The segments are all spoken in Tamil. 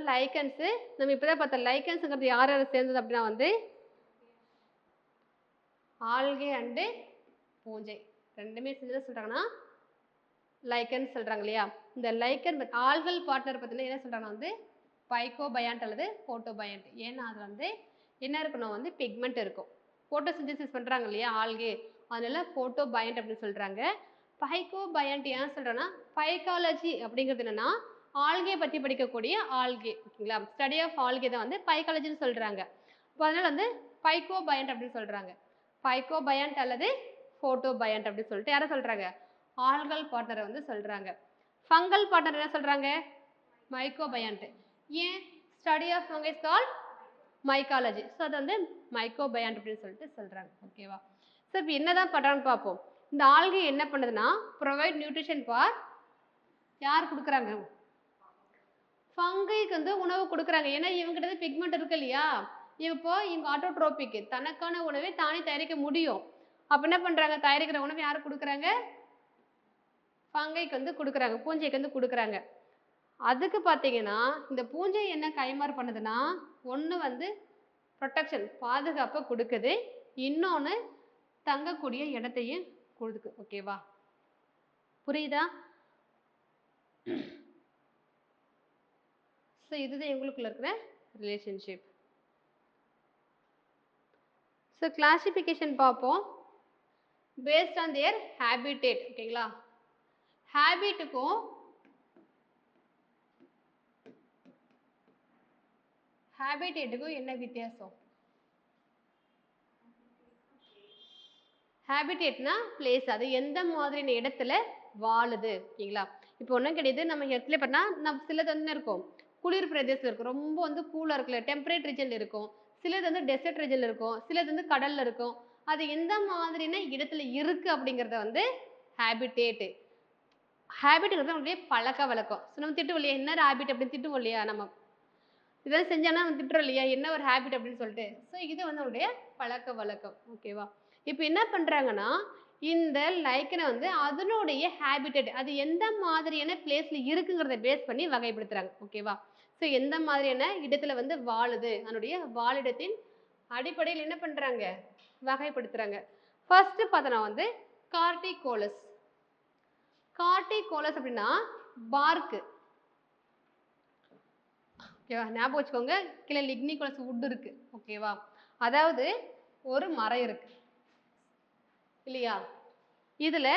லைக்கன்ஸ். நம்ம இப்பதான் பார்த்தோம் லைக்கன்ஸ்ங்கிறது யார் யார் சேர்ந்தது அப்படின்னா வந்து ஆல்கே அண்டு பூஞ்சை ரெண்டுமே சேர்ந்து சொல்றாங்கன்னா லைக்கன் சொல்றாங்க இல்லையா. இந்த லைக்கன் ஆல்கல் பார்ட்னர் பார்த்தீங்கன்னா என்ன சொல்றாங்கன்னா வந்து பைகோபயாண்ட் அல்லது போட்டோபயாண்ட். ஏன்னா அது வந்து என்ன இருக்கணும் வந்து பிக்மெண்ட் இருக்கும். போட்டோசிந்தசிஸ் பண்றாங்க இல்லையா ஆல்கே, அதனால போட்டோபயாண்ட் அப்படின்னு சொல்றாங்க. பைகோபயாண்ட் ஏன் சொல்றேன்னா பைக்காலஜி அப்படிங்கிறது என்னன்னா ஆல்கே பத்தி படிக்கக்கூடிய ஆல்கே ஓகேங்களா. ஸ்டடி ஆஃப் ஆல்கே தான் வந்து பைக்காலஜின்னு சொல்றாங்க. இப்போ அதனால வந்து பைகோபயாண்ட் அப்படின்னு சொல்றாங்க. பைகோபயாண்ட் அல்லது போட்டோபயாண்ட் அப்படின்னு சொல்லிட்டு யாரை சொல்றாங்க ஆல்கல் பார்ட்னரை வந்து சொல்றாங்க. ஃபங்கல் பார்ட்னர் என்ன சொல்றாங்க mycobiont. An study of fungi is called mycology. So அது வந்து மைக்கோபயாண்ட் அப்படின்னு சொல்லிட்டு சொல்றாங்க. ஓகேவா. ஸோ இப்போ என்னதான் பண்றான்னு பார்ப்போம். இந்த ஆல்கே என்ன பண்ணுதுன்னா ப்ரொவைட் நியூட்ரிஷன் ஃபார் யார் கொடுக்குறாங்க ஃபங்கைக்கு வந்து உணவு கொடுக்குறாங்க. ஏன்னா இவங்கிட்ட பிக்மெண்ட் இருக்கு இல்லையா. இப்போ இவங்க ஆட்டோட்ரோபிக் தனக்கான உணவை தானே தயாரிக்க முடியும். அப்போ என்ன பண்றாங்க தயாரிக்கிற உணவு யாரு கொடுக்குறாங்க ஃபங்கைக்கு வந்து கொடுக்குறாங்க, பூஞ்சைக்கு வந்து கொடுக்குறாங்க. அதுக்கு பார்த்தீங்கன்னா இந்த பூஞ்சை என்ன கைமாறு பண்ணுதுன்னா ஒன்று வந்து ப்ரொடெக்ஷன் பாதுகாப்பை கொடுக்குது, இன்னொன்று தங்கக்கூடிய இடத்தையும் கொடுக்கு. ஓகேவா புரியுதா. ஸோ இதுதான் எங்களுக்குள்ள இருக்கிற ரிலேஷன்ஷிப். ஸோ கிளாசிஃபிகேஷன் பார்ப்போம் பேஸ்ட் ஆன் தேர் ஹேபிடேட். ஓகேங்களா. ஹேபிட்டுக்கும் ஹேபிடேட்டுக்கும் என்ன வித்தியாசம். ஹேபிடேட்னா பிளேஸ், அது எந்த மாதிரியான இடத்துல வாழுது. ஓகேங்களா. இப்போ ஒன்றும் கிடையாது, நம்ம இடத்துல பார்த்தா நம்ம சிலது வந்து இருக்கும் குளிர் பிரதேசம் இருக்கும், ரொம்ப வந்து கூலாக இருக்குல்ல டெம்பரேட் ரீஜன்ல இருக்கும், சிலது வந்து டெசர்ட் ரீஜன்ல இருக்கும், சிலது வந்து கடல்ல இருக்கும். அது எந்த மாதிரியான இடத்துல இருக்கு அப்படிங்கிறத வந்து ஹேபிடேட்டு. ஹேபிட்ங்கிறது நம்மளுடைய பழக்க வழக்கம். ஸோ நம்ம திட்டுவோம் இல்லையா என்ன ஹேபிட் அப்படின்னு திட்டுவோம் இல்லையா. நம்ம இதெல்லாம் செஞ்சானா நம்ம திட்டுறோம் இல்லையா என்ன ஒரு ஹேபிட் அப்படின்னு சொல்லிட்டு. ஸோ இது வந்து நம்மளுடைய பழக்க வழக்கம். ஓகேவா. இப்போ என்ன பண்றாங்கன்னா இந்த லைக்கனை வந்து அதனுடைய ஹேபிட்டட் அது எந்த மாதிரியான பிளேஸ்ல இருக்குங்கிறத பேஸ் பண்ணி வகைப்படுத்துறாங்க. ஓகேவா. ஸோ எந்த மாதிரியான இடத்துல வந்து வாழுது அதனுடைய வாழிடத்தின் அடிப்படையில் என்ன பண்றாங்க வகைப்படுத்துறாங்க. ஃபர்ஸ்ட் பார்த்தோன்னா வந்து கார்டிகோலஸ். கார்டிகோலஸ் அப்படின்னா பார்க்கு. ஓகேவா ஞாபகம் வச்சுக்கோங்க. கீழே லிக்னிகோலஸ் வுட் இருக்கு. ஓகேவா. அதாவது ஒரு மரம் இருக்கு இல்லையா. இதுல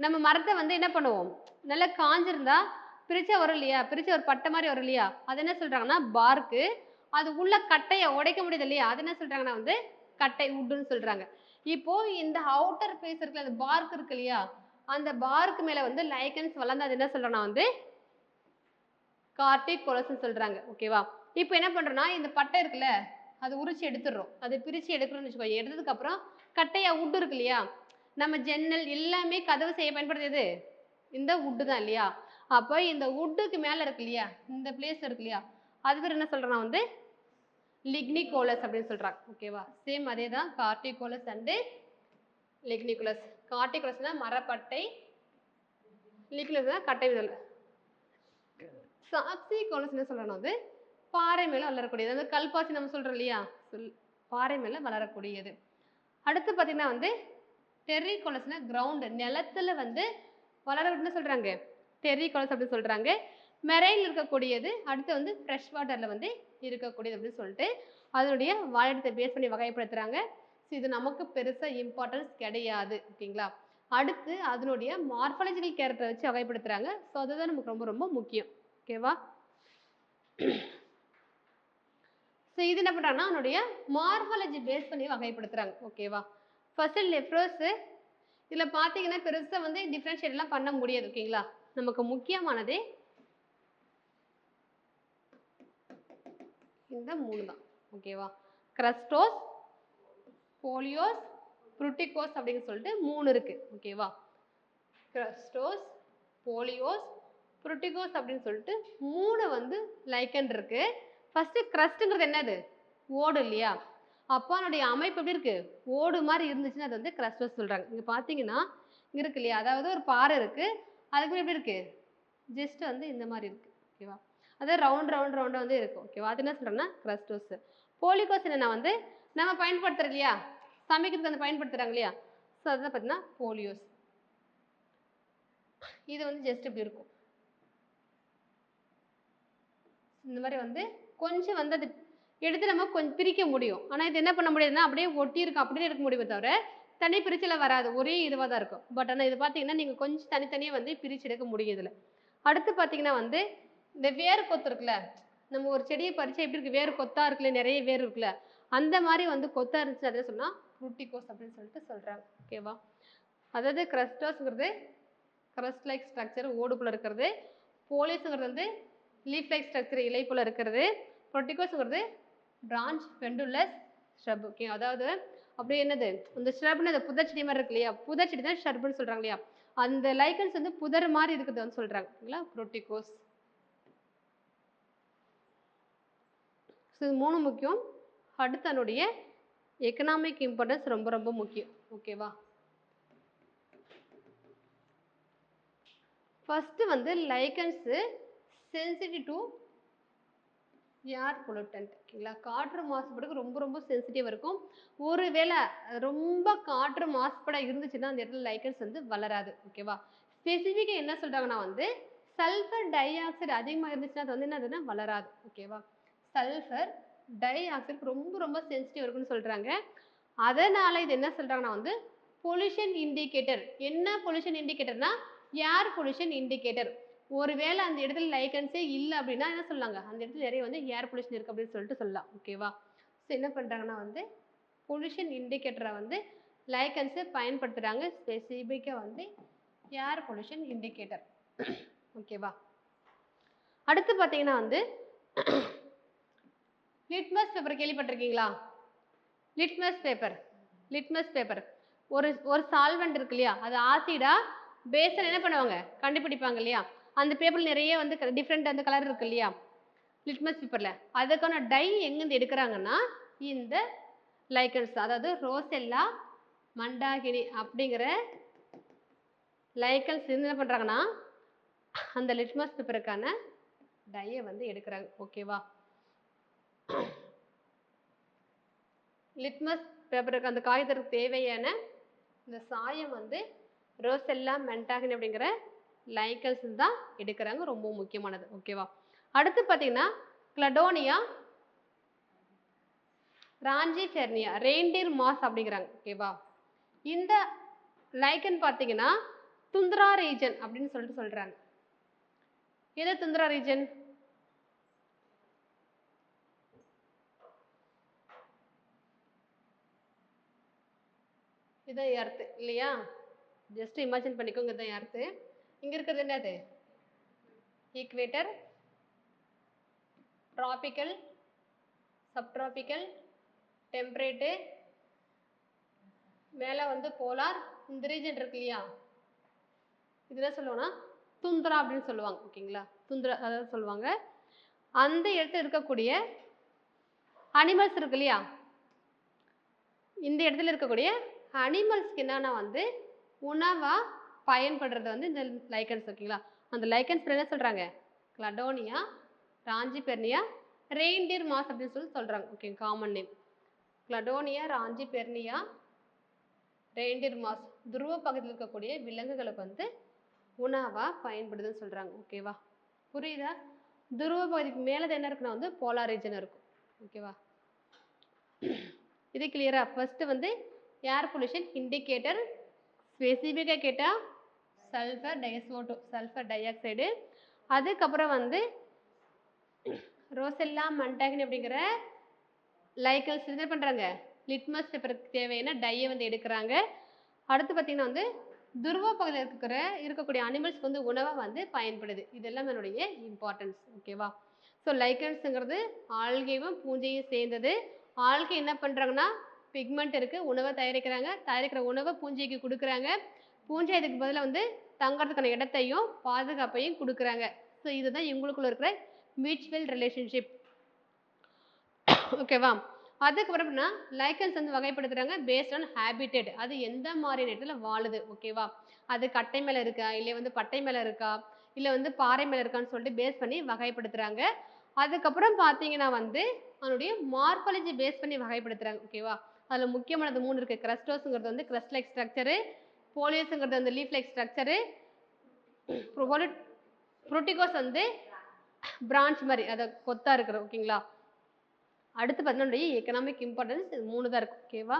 நம்ம மரத்தை வந்து என்ன பண்ணுவோம் நல்லா காஞ்சிருந்தா பிரிச்சா வரும் இல்லையா, பிரிச்ச ஒரு பட்டை மாதிரி வரும் இல்லையா, அது என்ன சொல்றாங்கன்னா பார்க்கு. அது உள்ள கட்டையை உடைக்க முடியுது இல்லையா, அது என்ன சொல்றாங்கன்னா வந்து கட்டை வுட்டுன்னு சொல்றாங்க. இப்போ இந்த அவுட்டர் பேஸ் இருக்குல்ல அந்த பார்க் இருக்கு இல்லையா, அந்த பார்க்கு மேல வந்து லைக்கன்ஸ் வளர்ந்து அது என்ன சொல்றோம்னா வந்து கார்டிகோலஸ்ன்னு சொல்றாங்க. ஓகேவா. இப்போ என்ன பண்றோம்னா இந்த பட்டை இருக்குல்ல அது உரிச்சு எடுத்துடுறோம், அது பிரிச்சு எடுக்கணும்னு வச்சுக்கோங்க. எடுத்ததுக்கு அப்புறம் கட்டையா வுட் இருக்கு இல்லையா, நம்ம ஜன்னல் எல்லாமே கதவு செய்ய பயன்படுத்துது இந்த வுட்டு தான் இல்லையா. அப்போ இந்த வுட்டுக்கு மேல இருக்கு இல்லையா இந்த பிளேஸ் இருக்கு இல்லையா, அது பேர் என்ன சொல்றோம்னா வந்து லிக்னிகோலஸ் அப்படின்னு சொல்றாங்க. ஓகேவா. சேம் அதே தான் கார்டிகோலஸ் அண்டு லிக்னிகோலஸ். கார்டிகோலஸ்னா மரப்பட்டை, லிக்னிகோலஸ்னா கட்டை விதல். சாக்சிகோலஸ் என்ன சொல்றோம்னா வந்து பாறை மேல வளரக்கூடியது, அந்த கல்பாசி நம்ம சொல்றோம் இல்லையா பாறை மேல வளரக்கூடியது. அடுத்து பார்த்தீங்கன்னா வந்து டெர்ரிகோலஸ்னா கிரவுண்ட் நிலத்துல வந்து வளர சொல்றாங்க டெர்ரிகோலஸ் அப்படின்னு சொல்றாங்க. மெரைன் இருக்கக்கூடியது. அடுத்து வந்து ஃப்ரெஷ் வாட்டர்ல வந்து இருக்கக்கூடியது அப்படின்னு சொல்லிட்டு அதனுடைய வாழிடத்தை பேஸ் பண்ணி வகைப்படுத்துறாங்க. ஸோ இது நமக்கு பெருசா இம்பார்ட்டன்ஸ் கிடையாது. ஓகேங்களா. அடுத்து அதனுடைய மார்பாலஜிக்கல் கேரக்டரை வச்சு வகைப்படுத்துறாங்க. ஸோ அதுதான் நமக்கு ரொம்ப ரொம்ப முக்கியம். ஓகேவா. ஸோ இது என்ன பண்றாங்கன்னா அதனுடைய மார்பாலஜி பேஸ் பண்ணி வகைப்படுத்துறாங்க. ஓகேவா. ஃபர்ஸ்ட் லெப்ரோஸ் இதில் பார்த்தீங்கன்னா பெருசாக வந்து டிஃப்ரென்ஷியேட்லாம் பண்ண முடியாது. ஓகேங்களா. நமக்கு முக்கியமானதே இந்த மூணு தான். ஓகேவா. கிரஸ்டோஸ், போலியோஸ், புருட்டிகோஸ் அப்படின்னு சொல்லிட்டு மூணு இருக்கு. ஓகேவா. கிரஸ்டோஸ், போலியோஸ், புருட்டிகோஸ் அப்படின்னு சொல்லிட்டு மூணு வந்து லைக்கன் இருக்கு. ஃபர்ஸ்ட் கிரஸ்ட்ங்கிறது என்னது ஓடு இல்லையா, அப்போ அதனுடைய அமைப்பு எப்படி இருக்கு ஓடு மாதிரி இருந்துச்சுன்னா அது வந்து கிரஸ்டோஸ் சொல்றாங்க. இங்க பாத்தீங்கன்னா இங்க இருக்கு இல்லையா, அதாவது ஒரு பாறை இருக்கு அதுக்கு எப்படி இருக்கு ஜஸ்ட் வந்து இந்த மாதிரி இருக்கு. ஓகேவா. அது ரவுண்டா வந்து இருக்கும். ஓகேவா. அது என்ன சொல்றோம்னா கிரஸ்டோஸ். போலிகோஸ் என்னன்னா வந்து நம்ம பயன்படுத்துறோம் இல்லையா, சமைக்கிறதுக்கு வந்து பயன்படுத்துறாங்க இல்லையா, ஸோ அதுதான் பார்த்தீங்கன்னா போலியோஸ். இது வந்து ஜஸ்ட் இப்படி இருக்கும். இந்த மாதிரி வந்து கொஞ்சம் வந்து அது எடுத்து நம்ம கொஞ்சம் பிரிக்க முடியும். ஆனால் இது என்ன பண்ண முடியாதுன்னா அப்படியே ஒட்டி இருக்கும், அப்படியே எடுக்க முடியுமே தவிர தனி பிரிச்சல வராது. ஒரே இதுவாக தான் இருக்கும். பட் ஆனால் இது பார்த்தீங்கன்னா நீங்கள் கொஞ்சம் தனித்தனியாக வந்து பிரித்து எடுக்க முடியும் இதில். அடுத்து பார்த்தீங்கன்னா வந்து இந்த வேர் கொத்து இருக்குல்ல, நம்ம ஒரு செடியை பறிச்சா எப்படி இருக்கு, வேர் கொத்தா இருக்குல்ல, நிறைய வேர் இருக்குல்ல, அந்த மாதிரி வந்து கொத்தா இருந்துச்சு அதை சொன்னா ஃப்ரூட்டிகோஸ் அப்படின்னு சொல்லிட்டு சொல்றாங்க. ஓகேவா. அதாவது கிரஸ்டோஸ்ங்கிறது கிரஸ்ட் லைக் ஸ்ட்ரக்சர் ஓடுக்குள்ள இருக்கிறது, போலிஸ்ங்கிறது வந்து லீஃப் லைக் ஸ்ட்ரக்சர் இலை போல இருக்கிறது, ப்ரோட்டிகோஸ்ங்கிறது பிரான்ச் பெண்டுலஸ் ஷ்ரப். ஓகே, அதாவது அப்படியே என்னது இந்த ஷ்ரப்னு அந்த புதர் செடி மாதிரி இருக்கு இல்லையா, புதர் செடி தான் ஷ்ரப்னு சொல்றாங்க இல்லையா, அந்த லைக்கன்ஸ் வந்து புதர் மாதிரி இருக்குது வந்து சொல்றாங்க இல்லையா ப்ரோட்டிகோஸ். இது 3 முக்கியம். அடுத்து அதனுடைய எக்கனாமிக் இம்பார்ட்டன்ஸ் ரொம்ப ரொம்ப முக்கியம். ஓகேவா. ஃபர்ஸ்ட் வந்து lichens sensitive to air pollutant. ஓகேங்களா. காற்று மாசுபாடுக்கு ரொம்ப ரொம்ப சென்சிட்டிவ் இருக்கும். ஒருவேளை ரொம்ப காற்று மாசுபாடா இருந்துச்சுன்னா அந்த இடத்துல லைக்கன்ஸ் வந்து வளராது. ஓகேவா. ஸ்பெசிஃபிக்காக என்ன சொல்றாங்கன்னா வந்து சல்ஃபர் டை ஆக்சைடு அதிகமாக இருந்துச்சுன்னா அது வந்து என்னதுன்னா வளராது. ஓகேவா. சல்ஃபர் டை ஆக்சைடு ரொம்ப ரொம்ப சென்சிட்டிவ் இருக்குன்னு சொல்றாங்க. அதனால இது என்ன சொல்றாங்கன்னா வந்து பொல்யூஷன் இண்டிகேட்டர். என்ன பொல்யூஷன் இண்டிகேட்டர்னா ஏர் பொல்யூஷன் இண்டிகேட்டர். ஒருவேளை அந்த இடத்துல லைக்கன்ஸே இல்லை அப்படின்னா என்ன சொல்லாங்க, அந்த இடத்துல நிறைய வந்து ஏர் பொல்யூஷன் இருக்கு அப்படின்னு சொல்லிட்டு சொல்லலாம். ஓகேவா. ஸோ என்ன பண்றாங்கன்னா வந்து பொல்யூஷன் இண்டிகேட்டரை வந்து லைக்கன்ஸை பயன்படுத்துறாங்க, ஸ்பெசிஃபிக்காக வந்து ஏர் பொல்யூஷன் இண்டிகேட்டர். ஓகேவா. அடுத்து பார்த்தீங்கன்னா வந்து லிட்மஸ் பேப்பர் கேள்விப்பட்டிருக்கீங்களா. லிட்மஸ் பேப்பர் ஒரு ஒரு சால்வெண்ட் இருக்கு இல்லையா, அது ஆசிடா பேஸில் என்ன பண்ணுவாங்க கண்டுபிடிப்பாங்க இல்லையா, அந்த பேப்பர் நிறைய வந்து டிஃப்ரெண்ட் அந்த கலர் இருக்கு இல்லையா லிட்மஸ் பேப்பர்ல, அதுக்கான டை எங்கேருந்து எடுக்கிறாங்கன்னா இந்த லைக்கன்ஸ், அதாவது ரோசெல்லா மண்டாகினி அப்படிங்கிற லைக்கன்ஸ் என்ன பண்றாங்கன்னா அந்த லிட்மஸ் பேப்பருக்கான டையை வந்து எடுக்கிறாங்க. ஓகேவா. லிட்மஸ் பேப்பருக்கு அந்த காகிதத்துக்கு தேவையான இந்த சாயம் வந்து ரோசெல்லா மென்டாகினி அப்படிங்கிற லைக்கன்ஸ் தான் எடுக்கிறாங்க, ரொம்ப முக்கியமானது. ஓகேவா. அடுத்து பார்த்தீங்கன்னா கிளடோனியா ராஞ்சிஃபெர்னியா ரெயின்டியர் மாஸ் அப்படிங்கிறாங்க. ஓகேவா. இந்த லைக்கன் பார்த்தீங்கன்னா துந்திரா ரீஜன் அப்படின்னு சொல்லிட்டு சொல்றாங்க. எது துந்திரா ரீஜன், இதான் எர்த் இல்லையா, ஜஸ்ட் இமேஜின் பண்ணிக்கோங்க, இதான் எர்த். இங்க இருக்கிறது என்னது ஈக்வேட்டர், டிராபிக்கல், சப்டிராபிக்கல், டெம்பரேட்டு, மேலே வந்து போலார், இந்த ரீஜன் இருக்கு இல்லையா, இதெல்லாம் சொல்லுவோம்னா துந்திரா அப்படின்னு சொல்லுவாங்க. ஓகேங்களா. துந்திரா அதாவது சொல்லுவாங்க. அந்த இடத்துல இருக்கக்கூடிய அனிமல்ஸ் இருக்கு இல்லையா, இந்த இடத்துல இருக்கக்கூடிய அனிமல்ஸ்க்கு என்னன்னா வந்து உணவா பயன்படுறது வந்து இந்த லைக்கன்ஸ். ஓகேங்களா. அந்த லைக்கன்ஸ் என்ன சொல்றாங்க கிளடோனியா ராஞ்சிஃபெர்னியா ரெயின்டியர் மாஸ் அப்படின்னு சொல்லி சொல்றாங்க. Okay, common name Cladonia rangiferina reindeer moss. துருவ பகுதியில் இருக்கக்கூடிய விலங்குகளுக்கு வந்து உணவா பயன்படுதுன்னு சொல்றாங்க. ஓகேவா. புரியுதா. துருவ பகுதிக்கு மேலே என்ன இருக்குன்னா வந்து போலார் ரீஜன் இருக்கும். ஓகேவா. இது கிளியரா. ஃபர்ஸ்ட் வந்து ஏர் பொல்யூஷன் இண்டிகேட்டர், ஸ்பெசிஃபிக்காக கேட்டால் சல்ஃபர் டை ஆக்சைடு. அதுக்கப்புறம் வந்து ரோசெல்லா மண்டாகினி அப்படிங்கிற லைக்கன்ஸ் என்ன பண்ணுறாங்க லிட்மஸ் பேப்பருக்கு தேவையான டையை வந்து எடுக்கிறாங்க. அடுத்து பார்த்தீங்கன்னா வந்து துருவ பகுதியில் இருக்கக்கூடிய அனிமல்ஸ்க்கு வந்து உணவாக வந்து பயன்படுது. இதெல்லாம் என்னுடைய இம்பார்ட்டன்ஸ். ஓகேவா. ஸோ லைக்கன்ஸுங்கிறது ஆல்கையும் பூஞ்சையும் சேர்ந்தது. ஆல்கை என்ன பண்ணுறாங்கன்னா பிக்மெண்ட் இருக்குது, உணவை தயாரிக்கிறாங்க, தயாரிக்கிற உணவை பூஞ்சைக்கு கொடுக்குறாங்க, பூஞ்சை இதுக்கு பதிலாக வந்து தங்கறதுக்கான இடத்தையும் பாதுகாப்பையும் கொடுக்குறாங்க. ஸோ இதுதான் இவங்களுக்குள்ள இருக்கிற மியூச்சுவல் ரிலேஷன்ஷிப். ஓகேவா. அதுக்கப்புறம் எப்படின்னா லைக்கன்ஸ் வந்து வகைப்படுத்துறாங்க பேஸ்ட் ஆன் ஹேபிட்டட், அது எந்த மாதிரி இடத்துல வாழுது. ஓகேவா. அது கட்டை மேலே இருக்கா இல்லை வந்து பட்டை மேலே இருக்கா இல்லை வந்து பாறை மேலே இருக்கான்னு சொல்லிட்டு பேஸ் பண்ணி வகைப்படுத்துகிறாங்க. அதுக்கப்புறம் பார்த்தீங்கன்னா வந்து அதனுடைய மார்ஃபாலஜி பேஸ் பண்ணி வகைப்படுத்துகிறாங்க. ஓகேவா? அதில் முக்கியமானது 3 இருக்குது. கிரஸ்டோஸுங்கிறது வந்து கிரஸ்ட் லைக் ஸ்ட்ரக்சரு, போலியஸுங்கிறது வந்து லீஃப் லைக் ஸ்ட்ரக்சரு, புரோட்டிகோஸ் வந்து பிரான்ச் மாதிரி அதை கொத்தா இருக்கிற. ஓகேங்களா? அடுத்து பார்த்தீங்கன்னா எக்கனாமிக் இம்பார்ட்டன்ஸ் இது 3 தான் இருக்குது. ஓகேவா?